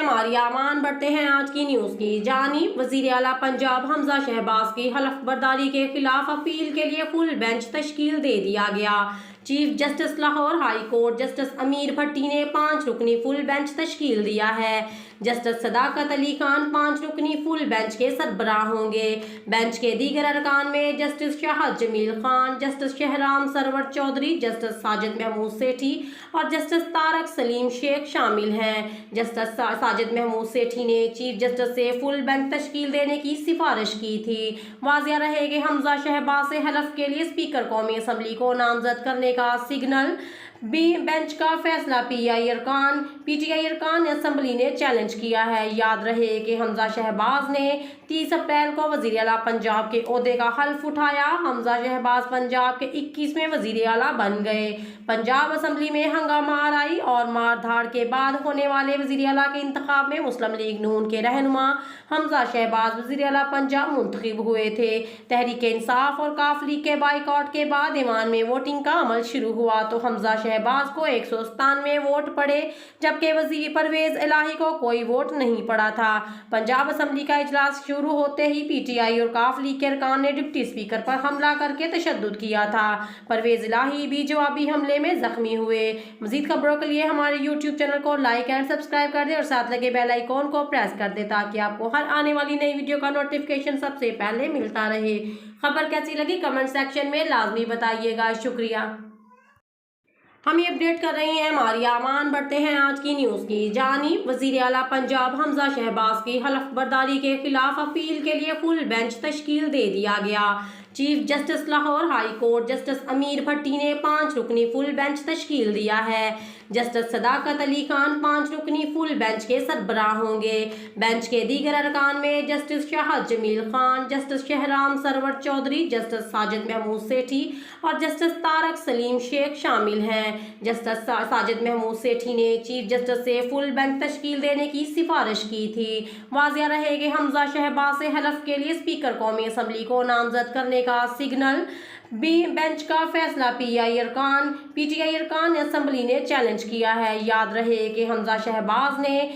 हमारी आमान बढ़ते हैं आज की न्यूज़ की जानिब। वज़ीर आला पंजाब हमजा शहबाज की हलफ बर्दारी के खिलाफ अपील के लिए फुल बेंच तश्कील दे दिया गया। Chief justice Lahore high court justice अमीर भट्टी ने 5 रुकनी फुल बेंच तश्कील दिया है। जस्टिस सदाकत अली खान 5 रुकनी फुल बेंच के सरबराह होंगे। बेंच के दीगर अरकान में justice Shahid Jamil Khan, justice Shahram Sarwar Chaudhry, justice Sajid Mahmood Sethi और जस्टिस तारक सलीम शेख शामिल हैं। जस्टिस साजिद महमूद सेठी ने चीफ जस्टिस से फुल बेंच तश्कील देने की सिफारिश की थी। वाज़िया रहे कि हमजा शहबाज से हलफ के लिए स्पीकर कौमी असम्बली को नामजद करने का सिग्नल बेंच का फैसला पीटीआई अरकान असम्बली ने चैलेंज किया है। याद रहे कि हमजा शहबाज ने 30 अप्रैल को वज़ीर आला पंजाब के ओहदे का हल्फ उठाया। हमजा शहबाज पंजाब के 21वें वज़ीर आला बन गए। पंजाब असम्बली में हंगामा आराई और मार धाड़ के बाद होने वाले वज़ीर आला के इंतखाब में मुस्लिम लीग नून के रहनुमा हमजा शहबाज वज़ीर आला पंजाब मुंतखब हुए थे। तहरीक इंसाफ और काफ लीग के बाइकआउट के बाद ईवान में वोटिंग का अमल शुरू हुआ तो हमजा शहबाज को 197 वोट पड़े, जबकि वज़ीर परवेज इलाही को कोई वोट नहीं पड़ा था। पंजाब असम्बली का इजलास शुरू होते ही पीटीआई और काफ लीग के अरकान ने डिप्टी स्पीकर पर हमला करके तशद्दुद किया था। परवेज इलाही भी जवाबी हमले में जख्मी हुए। मजीद खबरों के लिए हमारे यूट्यूब चैनल को लाइक एंड सब्सक्राइब कर दे और साथ लगे बेल आइकॉन को प्रेस कर दे ताकि आपको हर आने वाली नई वीडियो का नोटिफिकेशन सबसे पहले मिलता रहे। खबर कैसी लगी कमेंट सेक्शन में लाजमी बताइएगा। शुक्रिया। हम ये अपडेट कर रहे हैं हमारी आमान बढ़ते हैं आज की न्यूज़ की जानिब। वज़ीर आला पंजाब हमजा शहबाज की हलफ बर्दारी के खिलाफ अपील के लिए फुल बेंच तश्कील दे दिया गया। Chief justice Lahore high court justice अमीर भट्टी ने 5 रुकनी फुल बेंच तश्कील दिया है। जस्टिस सदाकत अली खान 5 रुकनी फुल बेंच के सरबराह होंगे। बेंच के दीगर अरकान में justice Shahid Jamil Khan, justice Shahram Sarwar Chaudhry, justice Sajid Mahmood Sethi और जस्टिस तारक सलीम शेख शामिल हैं। जस्टिस साजिद महमूद सेठी ने चीफ जस्टिस से फुल बेंच तश्कील देने की सिफारिश की थी। वाज़िया रहे कि हमजा शहबाज से हलफ के लिए स्पीकर कौमी असम्बली को नामजद करने का सिग्नल बेंच का फैसला पीटीआई अरकान असम्बली ने चैलेंज किया है। याद रहे कि हमजा शहबाज ने